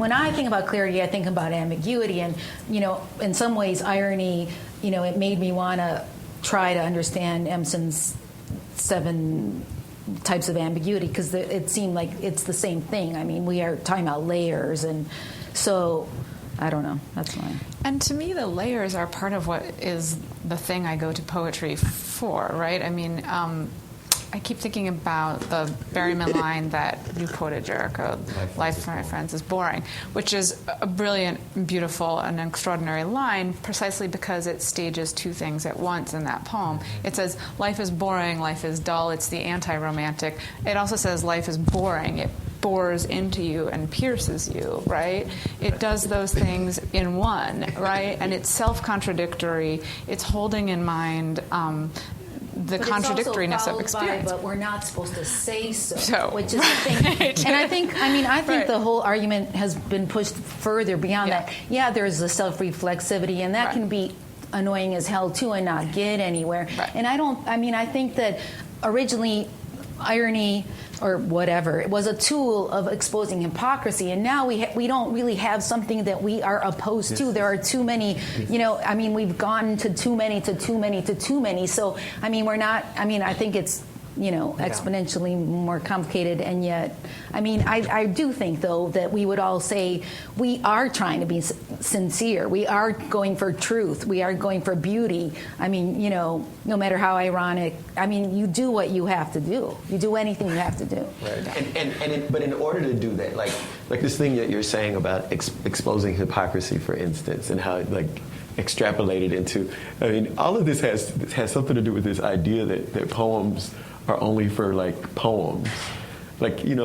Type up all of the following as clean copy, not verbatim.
When I think about clarity, I think about ambiguity, and in some ways, irony. It made me want to try to understand Empson's 7 types of ambiguity, because it seemed like it's the same thing. I mean, we are talking about layers, and so I don't know. That's mine. And to me, the layers are part of what is the thing I go to poetry for, right? I mean, I keep thinking about the Berryman line that you quoted, Jericho, "Life for my friends is boring," which is a brilliant, beautiful, and extraordinary line precisely because it stages 2 things at once in that poem. It says, life is boring, life is dull, it's the anti-romantic. It also says life is boring. It bores into you and pierces you, right? It does those things in one, right? And it's self-contradictory. It's holding in mind the contradictoriness of experience. But we're not supposed to say so, which is the thing. Right. And I think right. The whole argument has been pushed further beyond that. Yeah, there's the self-reflexivity, and that can be annoying as hell too and not get anywhere. Right. And I think that originally irony or whatever, it was a tool of exposing hypocrisy, and now we don't really have something that we are opposed to. There are too many, we've gone to too many. So, we're not, I think it's, exponentially more complicated, and yet, I do think, though, that we would all say we are trying to be sincere. We are going for truth. We are going for beauty. No matter how ironic, you do what you have to do. You do anything you have to do. Right. But in order to do that, like this thing that you're saying about exposing hypocrisy, for instance, and how extrapolated into, all of this has something to do with this idea that poems are only for poems. Like in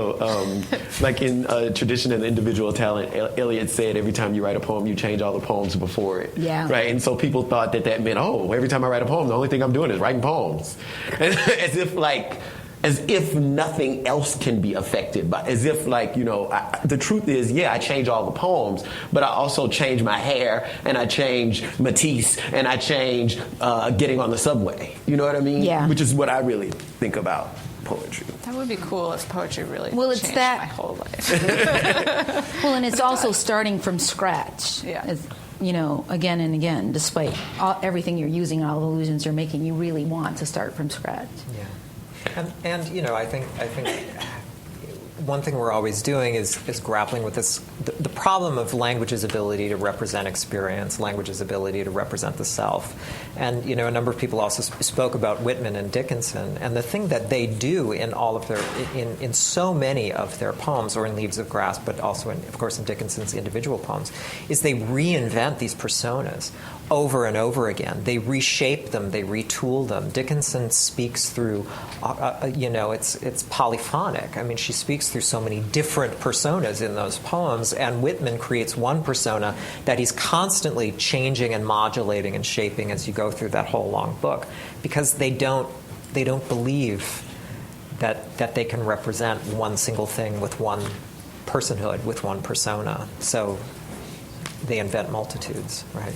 tradition and individual talent, Eliot said every time you write a poem, you change all the poems before it. Yeah. Right? And so people thought that meant, every time I write a poem, the only thing I'm doing is writing poems. As if nothing else can be affected by, as if the truth is, I change all the poems, but I also change my hair, and I change Matisse, and I change getting on the subway. You know what I mean? Yeah. Which is what I really think about poetry. That would be cool if poetry really changed my whole life. Well, and it's also starting from scratch. Yeah. Again and again, despite everything you're using, all the illusions you're making, you really want to start from scratch. Yeah. And I think one thing we're always doing is grappling with this, the problem of language's ability to represent experience, language's ability to represent the self. And, a number of people also spoke about Whitman and Dickinson. And the thing that they do in all of their, in so many of their poems, or in Leaves of Grass, but also, of course, in Dickinson's individual poems, is they reinvent these personas over and over again. They reshape them, they retool them. Dickinson speaks through, it's polyphonic. She speaks through so many different personas in those poems, and Whitman creates one persona that he's constantly changing and modulating and shaping as you go through that whole long book, because they don't believe that they can represent one single thing with one personhood, with one persona. So they invent multitudes, right?